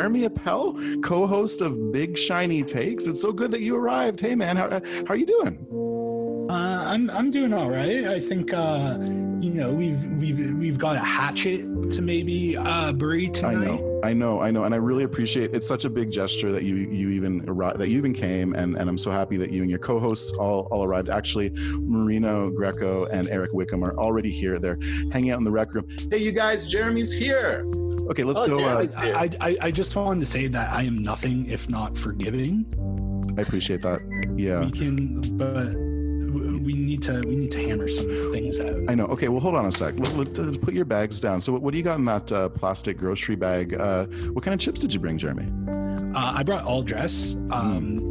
Jeremy Appel, co-host of Big Shiny Takes. It's so good that you arrived. Hey, man, how are you doing? I'm doing all right. I think we've got a hatchet to maybe bury tonight. I know, and I really appreciate. It's such a big gesture that you even came, and I'm so happy that you and your co-hosts all arrived. Actually, Marino Greco and Eric Wickham are already here. They're hanging out in the rec room. Hey, you guys, Jeremy's here. Okay, let's go. I just wanted to say that I am nothing if not forgiving. I appreciate that. Yeah, we need to hammer some things out. I know. Okay, well, hold on a sec. Let's put your bags down. So what do you got in that plastic grocery bag? What kind of chips did you bring, Jeremy? I brought all dress.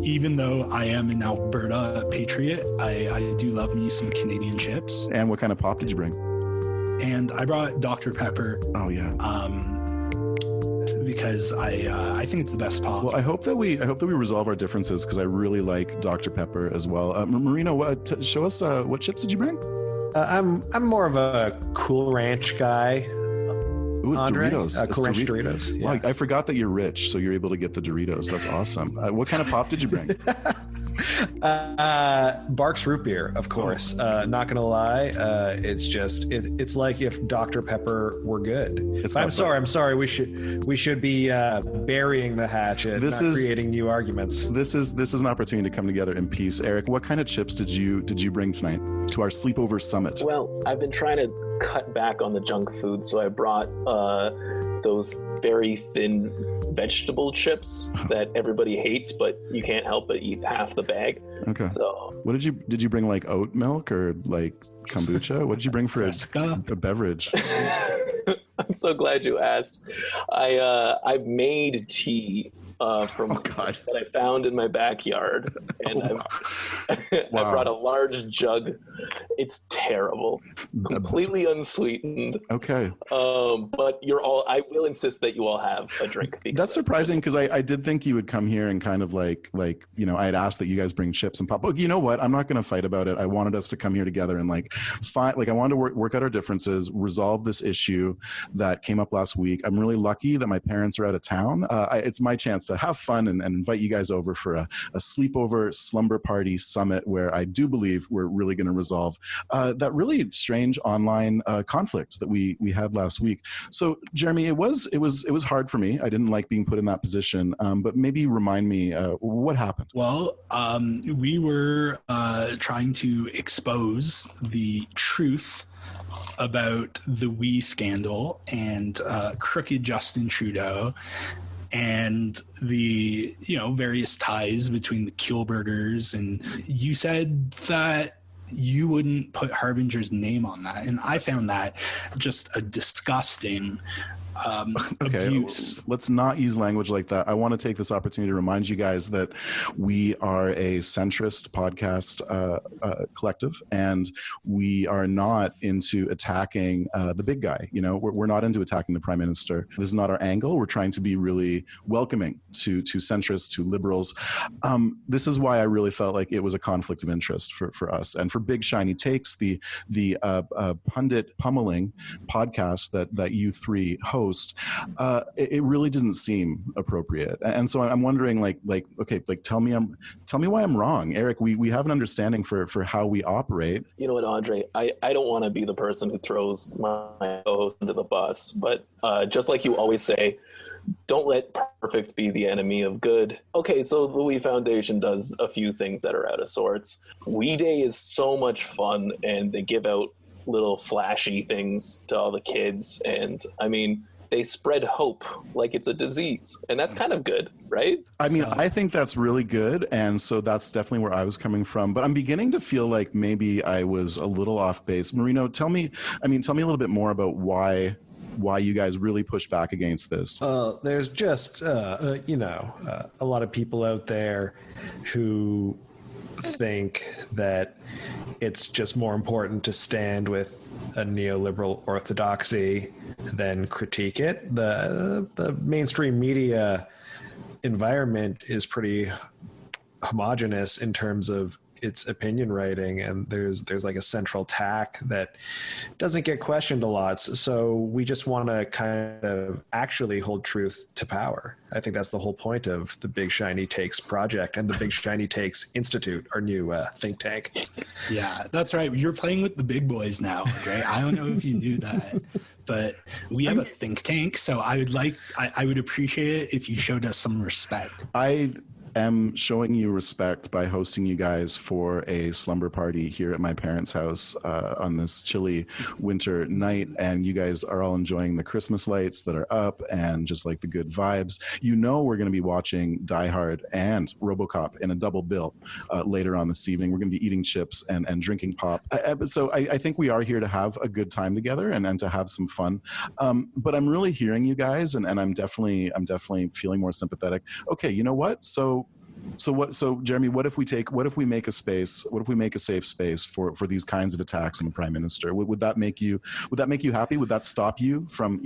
Even though I am an Alberta patriot, I do love me some Canadian chips. And what kind of pop did you bring? And I brought Dr. Pepper. Oh, yeah. Because I think it's the best pop. Well, I hope that we resolve our differences, because I really like Dr. Pepper as well. Marino, show us what chips did you bring? I'm more of a Cool Ranch guy. Ooh, it's Andre? Doritos. Cool Ranch Doritos. Yeah. Wow, I forgot that you're rich, so you're able to get the Doritos. That's awesome. What kind of pop did you bring? Barks Root Beer, of course. Not gonna lie, it's like if Dr. Pepper were good. I'm sorry. We should be burying the hatchet, not creating new arguments. This is an opportunity to come together in peace. Eric, what kind of chips did you bring tonight to our Sleepover Summit? Well, I've been trying to cut back on the junk food, so I brought those very thin vegetable chips that everybody hates, but you can't help but eat half the bag. Okay. So what did you bring, like oat milk or like kombucha? What did you bring for a beverage? I'm so glad you asked. I made tea from that I found in my backyard, and I brought a large jug. It's terrible, completely unsweeted. Okay. But I will insist that you all have a drink. That's surprising, because I did think you would come here and kind of like I had asked that you guys bring chips and pop. But you know what? I'm not going to fight about it. I wanted us to come here together and I wanted to work out our differences, resolve this issue that came up last week. I'm really lucky that my parents are out of town. It's my chance to have fun and invite you guys over for a sleepover slumber party summit, where I do believe we're really going to resolve that really strange online conflict that we had last week. So, Jeremy, it was hard for me. I didn't like being put in that position, but maybe remind me what happened. Well, we were trying to expose the truth about the Ouija scandal and crooked Justin Trudeau, and the various ties between the Kielburgers. And you said that you wouldn't put Harbinger's name on that, and I found that just a disgusting abuse. Let's not use language like that. I want to take this opportunity to remind you guys that we are a centrist podcast collective, and we are not into attacking the big guy. We're not into attacking the Prime Minister. This is not our angle. We're trying to be really welcoming to centrists, to liberals. This is why I really felt like it was a conflict of interest for us, and for Big Shiny Takes, the pundit pummeling podcast that you three host. It really didn't seem appropriate, and so I'm wondering, tell me why I'm wrong, Eric. We have an understanding for how we operate. You know what, Andre? I don't want to be the person who throws my co-host into the bus, but just like you always say, don't let perfect be the enemy of good. Okay, so the Ouija Foundation does a few things that are out of sorts. Ouija Day is so much fun, and they give out little flashy things to all the kids, and they spread hope like it's a disease, and that's kind of good, right? I think that's really good, and so that's definitely where I was coming from. But I'm beginning to feel like maybe I was a little off base. Marino, tell me a little bit more about why you guys really push back against this. There's just a lot of people out there who think that it's just more important to stand with a neoliberal orthodoxy than critique it. The mainstream media environment is pretty homogenous in terms of it's opinion writing, and there's like a central tack that doesn't get questioned a lot. So we just want to kind of actually hold truth to power. I think that's the whole point of the Big Shiny Takes project and the Big Shiny Takes Institute, our new think tank. Yeah, that's right. You're playing with the big boys now, Andre. I don't know if you knew that, but we have a think tank. So I would appreciate it if you showed us some respect. I am showing you respect by hosting you guys for a slumber party here at my parents' house on this chilly winter night, and you guys are all enjoying the Christmas lights that are up and just like the good vibes. You know, we're going to be watching Die Hard and RoboCop in a double bill later on this evening. We're going to be eating chips and drinking pop. So I think we are here to have a good time together and to have some fun. But I'm really hearing you guys, and I'm definitely feeling more sympathetic. Okay, you know what? So Jeremy, what if we make a safe space for these kinds of attacks on the Prime Minister? Would that make you happy? Would that stop you from,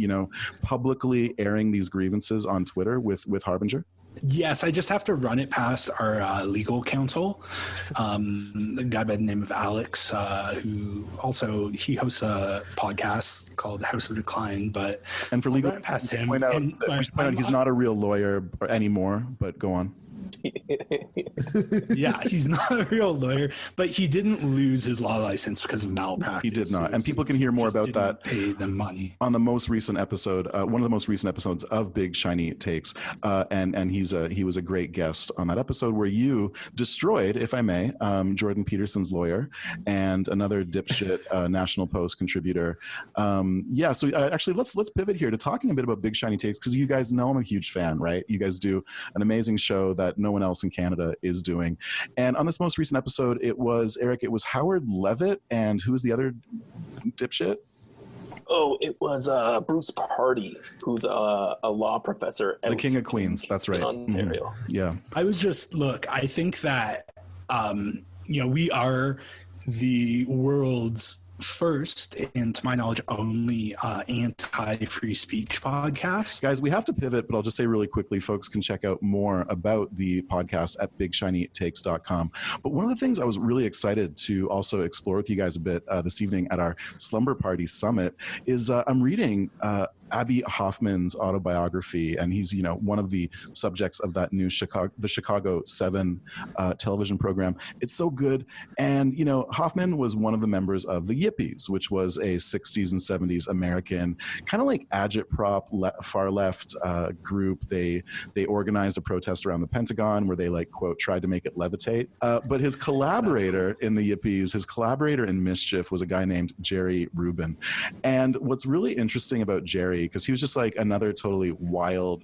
publicly airing these grievances on Twitter with Harbinger? Yes, I just have to run it past our legal counsel, the guy by the name of Alex, who also he hosts a podcast called House of Decline. And for legal, past him, we should point out he's not a real lawyer anymore. But go on. Yeah, he's not a real lawyer, but he didn't lose his law license because of malpractice. He did not, and people can hear more about that. Pay them money on the most recent episode, one of the most recent episodes of Big Shiny Takes, and he was a great guest on that episode where you destroyed, if I may, Jordan Peterson's lawyer and another dipshit National Post contributor. So actually, let's pivot here to talking a bit about Big Shiny Takes, because you guys know I'm a huge fan, right? You guys do an amazing show that no one else in Canada is doing. And on this most recent episode, it was Howard Levitt, and who was the other dipshit? Oh, it was Bruce Pardy, who's a law professor at the King of Queens. That's right, Ontario. Mm-hmm. Yeah, I think that we are the world's first, and to my knowledge only, anti-free speech podcast. Guys, we have to pivot, but I'll just say really quickly, folks can check out more about the podcast at bigshinytakes.com. But one of the things I was really excited to also explore with you guys a bit this evening at our Slumber Party Summit is I'm reading Abby Hoffman's autobiography, and he's one of the subjects of that new Chicago 7 television program. It's so good, and Hoffman was one of the members of the Yippies, which was a 60s and 70s American kind of like agitprop far left group. They organized a protest around the Pentagon where they quote tried to make it levitate. But his collaborator in the Yippies, his collaborator in mischief, was a guy named Jerry Rubin. And what's really interesting about Jerry, because he was just another totally wild,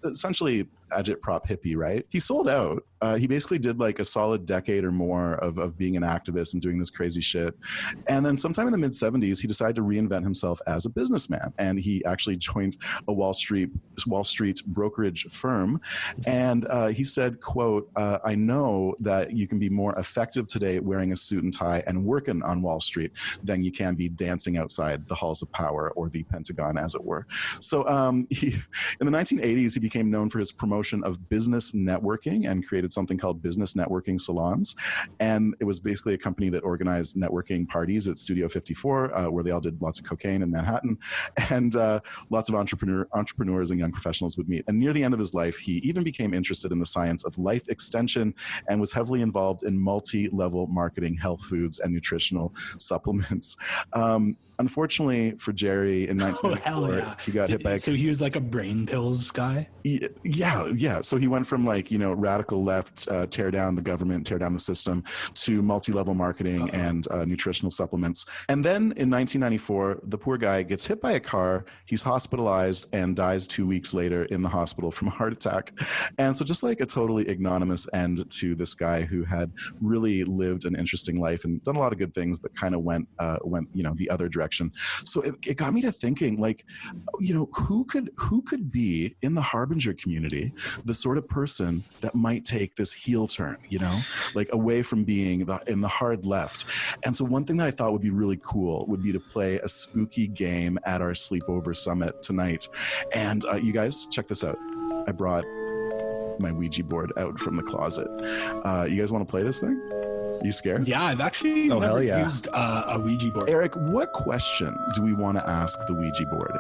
essentially agitprop hippie, right? He sold out. He basically did a solid decade or more of being an activist and doing this crazy shit. And then sometime in the mid-70s, he decided to reinvent himself as a businessman. And he actually joined a Wall Street brokerage firm. And he said, quote, I know that you can be more effective today wearing a suit and tie and working on Wall Street than you can be dancing outside the halls of power or the Pentagon, as it were. So in the 1980s, he became known for his promotion of business networking and created something called Business Networking Salons. And it was basically a company that organized networking parties at Studio 54, where they all did lots of cocaine in Manhattan, and lots of entrepreneurs and young professionals would meet. And near the end of his life, he even became interested in the science of life extension and was heavily involved in multi-level marketing, health foods, and nutritional supplements. Unfortunately for Jerry, in 1994, he got hit by So he was like a brain pills guy? Yeah. So he went from radical left, tear down the government, tear down the system, to multi-level marketing and nutritional supplements. And then in 1994, the poor guy gets hit by a car. He's hospitalized and dies 2 weeks later in the hospital from a heart attack. And so just a totally ignominious end to this guy who had really lived an interesting life and done a lot of good things, but kind of went the other direction. So it got me to thinking, who could be in the Harbinger community the sort of person that might take this heel turn, away from being in the hard left. And so one thing that I thought would be really cool would be to play a spooky game at our Sleepover Summit tonight. And you guys, check this out. I brought my Ouija board out from the closet. You guys want to play this thing? You scared? Yeah, I've actually never used a Ouija board. Eric, what question do we want to ask the Ouija board?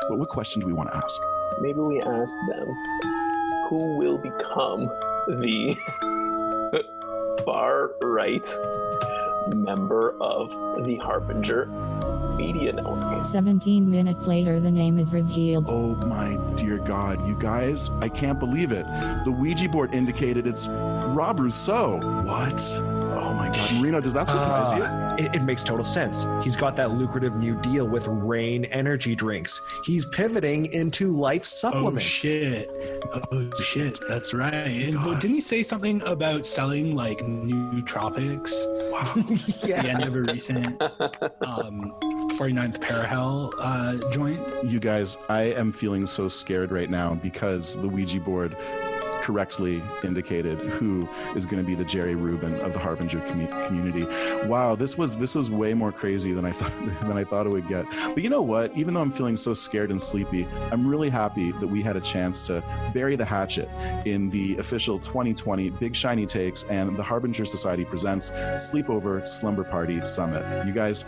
What question do we want to ask? Maybe we ask them who will become the far right member of the Harbinger Media Network. 17 minutes later, the name is revealed. Oh my dear God, you guys, I can't believe it. The Ouija board indicated it's Rob Rousseau. What? Oh my God. Marino, does that surprise you? It makes total sense. He's got that lucrative new deal with Rain energy drinks. He's pivoting into life supplements. Oh shit, that's right. And didn't he say something about selling like nootropics? Wow. Yeah. The end of a recent 49th Parahell joint. You guys, I am feeling so scared right now because the Ouija board correctly indicated who is going to be the Jerry Rubin of the Harbinger community. Wow, this was way more crazy than I thought it would get. But you know what? Even though I'm feeling so scared and sleepy, I'm really happy that we had a chance to bury the hatchet in the official 2020 Big Shiny Takes and the Harbinger Society Presents Sleepover Slumber Party Summit. You guys,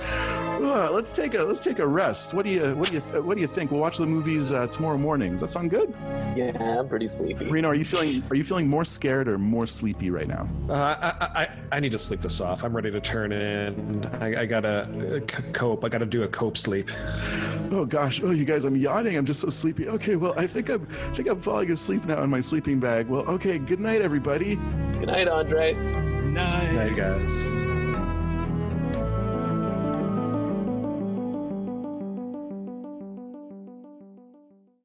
let's take a rest. What do you think? We'll watch the movies tomorrow morning. Does that sound good? Yeah, I'm pretty sleepy. Reno, are you feeling more scared or more sleepy right now? I need to sleep this off. I'm ready to turn in. I gotta cope. I gotta do a cope sleep. Oh gosh. Oh, you guys, I'm yawning. I'm just so sleepy. Okay, well, I think I'm falling asleep now in my sleeping bag. Well, okay. Good night, everybody. Good night, Andre. Night. Night, guys.